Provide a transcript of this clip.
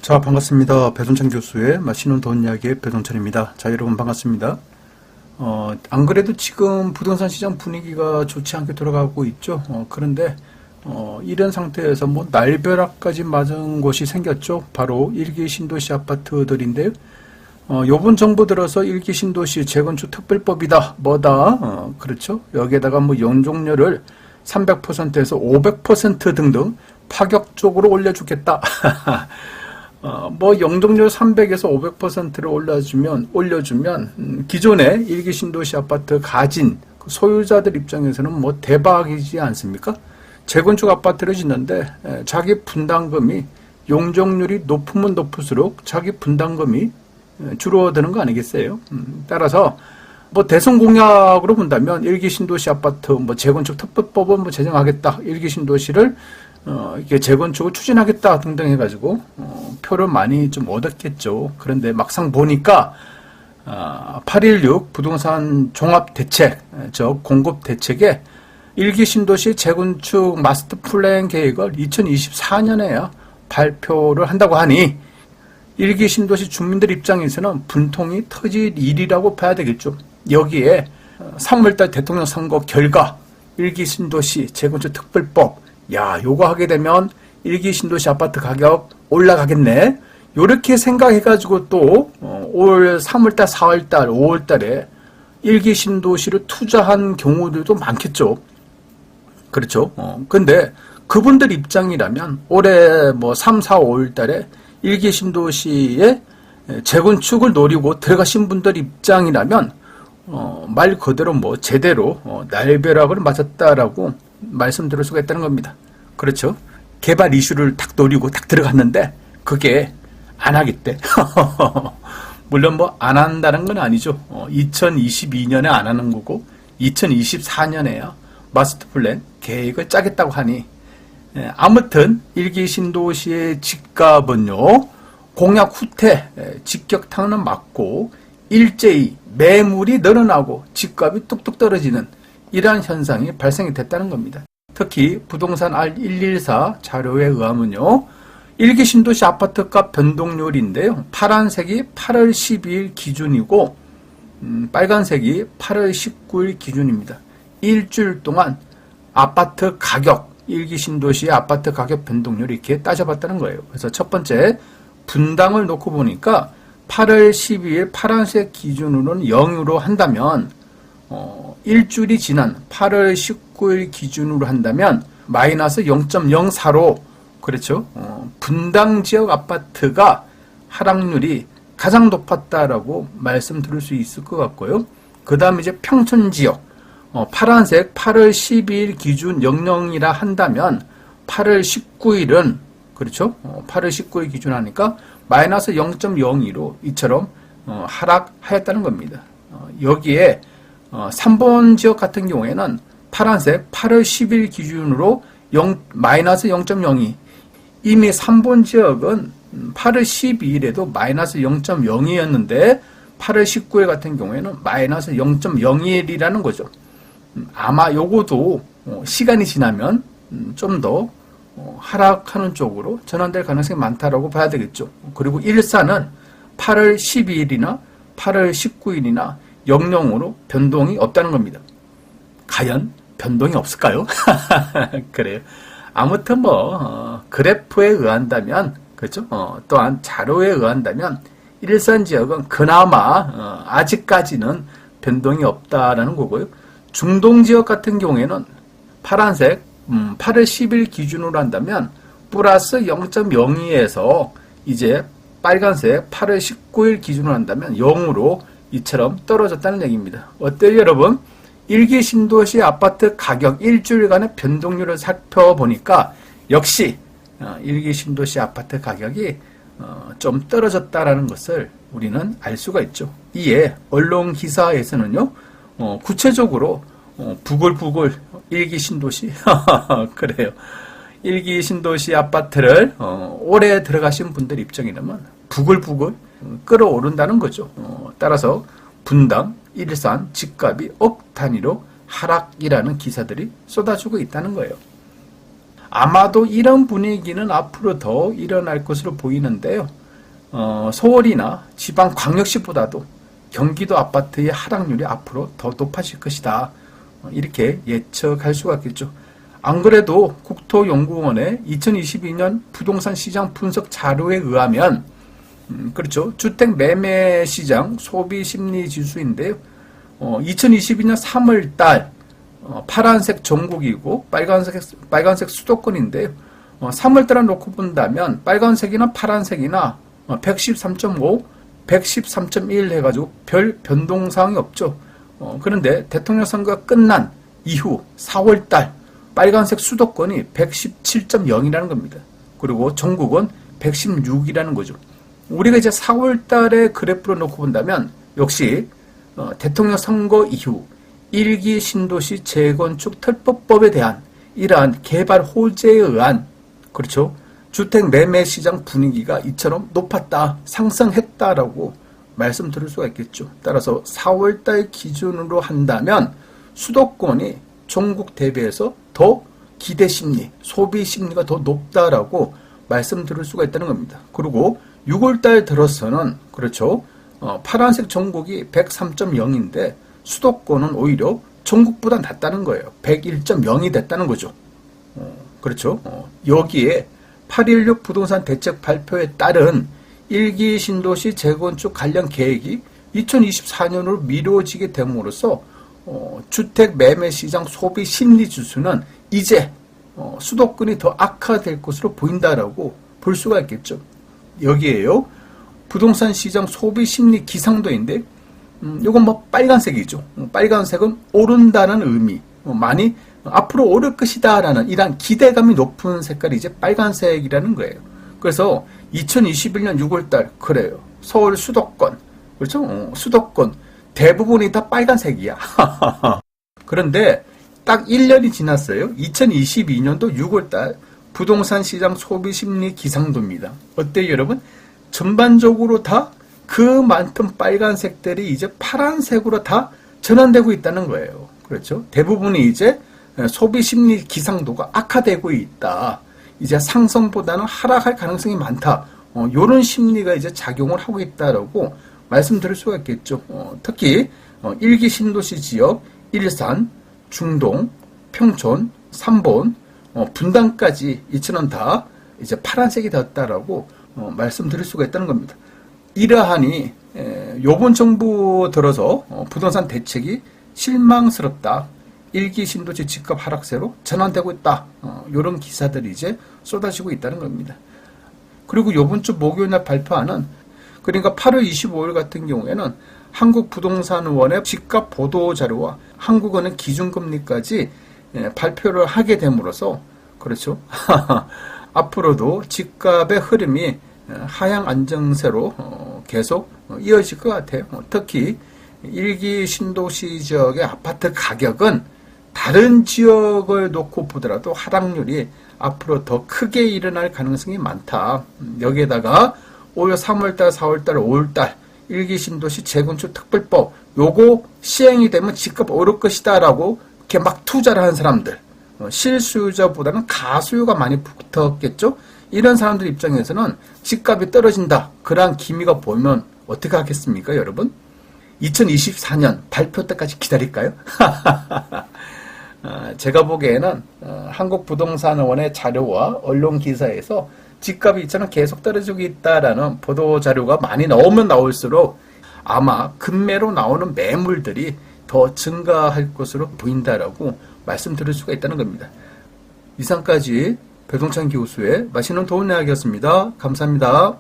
자, 반갑습니다. 배동찬 교수의 맛있는 돈 이야기의 배동찬입니다. 자, 여러분 반갑습니다. 안 그래도 지금 부동산 시장 분위기가 좋지 않게 돌아가고 있죠. 그런데 이런 상태에서 뭐 날벼락까지 맞은 곳이 생겼죠. 바로 일기 신도시 아파트들인데요. 요번 정부 들어서 일기 신도시 재건축 특별법이다. 뭐다? 그렇죠. 여기에다가 뭐 용적률을 300%에서 500% 등등 파격적으로 올려주겠다. 뭐 용적률 300에서 500%를 올려주면 기존의 일기 신도시 아파트 가진 소유자들 입장에서는 뭐 대박이지 않습니까? 재건축 아파트를 짓는데 자기 분담금이 용적률이 높으면 높을수록 자기 분담금이 줄어드는 거 아니겠어요? 따라서 뭐 대선 공약으로 본다면 일기 신도시 아파트 뭐 재건축 특별법은 뭐 제정하겠다. 일기 신도시를 이게 재건축을 추진하겠다 등등 해가지고 표를 많이 좀 얻었겠죠. 그런데 막상 보니까 816 부동산 종합대책, 공급대책에 일기 신도시 재건축 마스터 플랜 계획을 2024년에 발표를 한다고 하니 일기 신도시 주민들 입장에서는 분통이 터질 일이라고 봐야 되겠죠. 여기에 3월달 대통령 선거 결과 일기 신도시 재건축 특별법, 야, 요거 하게 되면 일기 신도시 아파트 가격 올라가겠네. 요렇게 생각해가지고 또 올 3월달, 4월달, 5월달에 일기 신도시를 투자한 경우들도 많겠죠. 그렇죠. 근데 그분들 입장이라면 올해 뭐 3, 4, 5월달에 일기 신도시에 재건축을 노리고 들어가신 분들 입장이라면 말 그대로 뭐 제대로 날벼락을 맞았다라고 말씀드릴 수가 있다는 겁니다. 그렇죠. 개발 이슈를 딱 노리고 딱 들어갔는데 그게 안 하겠대. 물론 뭐 안 한다는 건 아니죠. 2022년에 안 하는 거고 2024년에야 마스터 플랜 계획을 짜겠다고 하니 아무튼 일기 신도시의 집값은요 공약 후퇴 직격탄은 맞고 일제히 매물이 늘어나고 집값이 뚝뚝 떨어지는 이러한 현상이 발생이 됐다는 겁니다. 특히 부동산 R114 자료에 의하면요. 일기 신도시 아파트값 변동률인데요. 파란색이 8월 12일 기준이고 빨간색이 8월 19일 기준입니다. 일주일 동안 아파트 가격, 일기 신도시 아파트 가격 변동률을 이렇게 따져봤다는 거예요. 그래서 첫 번째 분당을 놓고 보니까 8월 12일 파란색 기준으로는 0으로 한다면 일주일이 지난 8월 19일 기준으로 한다면 마이너스 0.04로 그렇죠. 분당 지역 아파트가 하락률이 가장 높았다라고 말씀드릴 수 있을 것 같고요. 그 다음에 이제 평촌 지역 파란색 8월 12일 기준 00이라 한다면 8월 19일은 그렇죠. 8월 19일 기준 하니까 마이너스 0.02로 이처럼 하락하였다는 겁니다. 여기에 3번 지역 같은 경우에는 파란색 8월 10일 기준으로 마이너스 0.02 이미 3번 지역은 8월 12일에도 마이너스 0.02였는데 8월 19일 같은 경우에는 마이너스 0.01이라는 거죠. 아마 요거도 시간이 지나면 좀 더 하락하는 쪽으로 전환될 가능성이 많다라고 봐야 되겠죠. 그리고 일산은 8월 12일이나 8월 19일이나 00으로 변동이 없다는 겁니다. 과연 변동이 없을까요? 그래요. 아무튼 뭐 그래프에 의한다면 그렇죠. 또한 자료에 의한다면 일산 지역은 그나마 아직까지는 변동이 없다라는 거고요. 중동 지역 같은 경우에는 파란색 8월 10일 기준으로 한다면 플러스 0.02에서 이제 빨간색 8월 19일 기준으로 한다면 0으로 이처럼 떨어졌다는 얘기입니다. 어때요, 여러분? 일기 신도시 아파트 가격 일주일간의 변동률을 살펴보니까 역시 일기 신도시 아파트 가격이 좀 떨어졌다라는 것을 우리는 알 수가 있죠. 이에 언론 기사에서는요, 구체적으로 부글부글 일기 신도시 그래요. 일기 신도시 아파트를 올해 들어가신 분들 입장이라면 부글부글 끌어오른다는 거죠. 따라서 분당, 일산 집값이 억 단위로 하락이라는 기사들이 쏟아지고 있다는 거예요. 아마도 이런 분위기는 앞으로 더 일어날 것으로 보이는데요. 서울이나 지방 광역시보다도 경기도 아파트의 하락률이 앞으로 더 높아질 것이다. 이렇게 예측할 수가 있겠죠. 안 그래도 국토연구원의 2022년 부동산 시장 분석 자료에 의하면 그렇죠. 주택 매매 시장 소비 심리 지수인데요. 2022년 3월 달 파란색 전국이고 빨간색 수도권인데요. 3월 달에 놓고 본다면 빨간색이나 파란색이나 113.5, 113.1 해가지고 별 변동사항이 없죠. 그런데 대통령 선거가 끝난 이후 4월 달 빨간색 수도권이 117.0이라는 겁니다. 그리고 전국은 116이라는 거죠. 우리가 이제 4월 달에 그래프로 놓고 본다면 역시 대통령 선거 이후 1기 신도시 재건축 특별법에 대한 이러한 개발 호재에 의한 그렇죠. 주택 매매 시장 분위기가 이처럼 높았다, 상승했다라고 말씀드릴 수가 있겠죠. 따라서 4월 달 기준으로 한다면 수도권이 전국 대비해서 더 기대 심리, 소비 심리가 더 높다라고 말씀드릴 수가 있다는 겁니다. 그리고 6월 달 들어서는 그렇죠. 파란색 전국이 103.0인데 수도권은 오히려 전국보다 낮다는 거예요. 101.0이 됐다는 거죠. 그렇죠. 여기에 8.16 부동산 대책 발표에 따른 1기 신도시 재건축 관련 계획이 2024년으로 미뤄지게 됨으로써 주택 매매 시장 소비 심리 지수는 이제 수도권이 더 악화될 것으로 보인다라고 볼 수가 있겠죠. 여기에요. 부동산 시장 소비 심리 기상도인데 이건 뭐 빨간색이죠. 빨간색은 오른다는 의미, 많이 앞으로 오를 것이다 라는 이러한 기대감이 높은 색깔이 이제 빨간색이라는 거예요. 그래서 2021년 6월달 그래요. 서울 수도권 그렇죠? 수도권 대부분이 다 빨간색이야. 그런데 딱 1년이 지났어요. 2022년도 6월달 부동산 시장 소비 심리 기상도입니다. 어때요 여러분? 전반적으로 다 그만큼 빨간색들이 이제 파란색으로 다 전환되고 있다는 거예요. 그렇죠? 대부분이 이제 소비 심리 기상도가 악화되고 있다. 이제 상승보다는 하락할 가능성이 많다. 이런 심리가 이제 작용을 하고 있다라고 말씀드릴 수가 있겠죠. 특히 1기 신도시 지역 일산, 중동, 평촌, 삼본, 분당까지 이처럼 다 이제 파란색이 되었다라고 말씀드릴 수가 있다는 겁니다. 이러하니 요번 정부 들어서 부동산 대책이 실망스럽다. 1기 신도시 집값 하락세로 전환되고 있다. 이런 기사들이 이제 쏟아지고 있다는 겁니다. 그리고 요번 주 목요일날 발표하는 그러니까 8월 25일 같은 경우에는 한국부동산원의 집값 보도 자료와 한국은행 기준금리까지 발표를 하게 됨으로써 그렇죠. 앞으로도 집값의 흐름이 하향 안정세로 계속 이어질 것 같아요. 특히 1기 신도시 지역의 아파트 가격은 다른 지역을 놓고 보더라도 하락률이 앞으로 더 크게 일어날 가능성이 많다. 여기에다가 올 3월달, 4월달, 5월달 1기 신도시 재건축 특별법 요거 시행이 되면 집값 오를 것이다 라고 이렇게 막 투자를 한 사람들, 실수요자보다는 가수요가 많이 붙었겠죠. 이런 사람들 입장에서는 집값이 떨어진다. 그러한 기미가 보이면 어떻게 하겠습니까, 여러분? 2024년 발표 때까지 기다릴까요? 제가 보기에는 한국부동산원의 자료와 언론 기사에서 집값이 이처럼 계속 떨어지고 있다라는 보도 자료가 많이 나오면 나올수록 아마 급매로 나오는 매물들이 더 증가할 것으로 보인다라고 말씀드릴 수가 있다는 겁니다. 이상까지 배동찬 교수의 맛있는 도움 이야기였습니다. 감사합니다.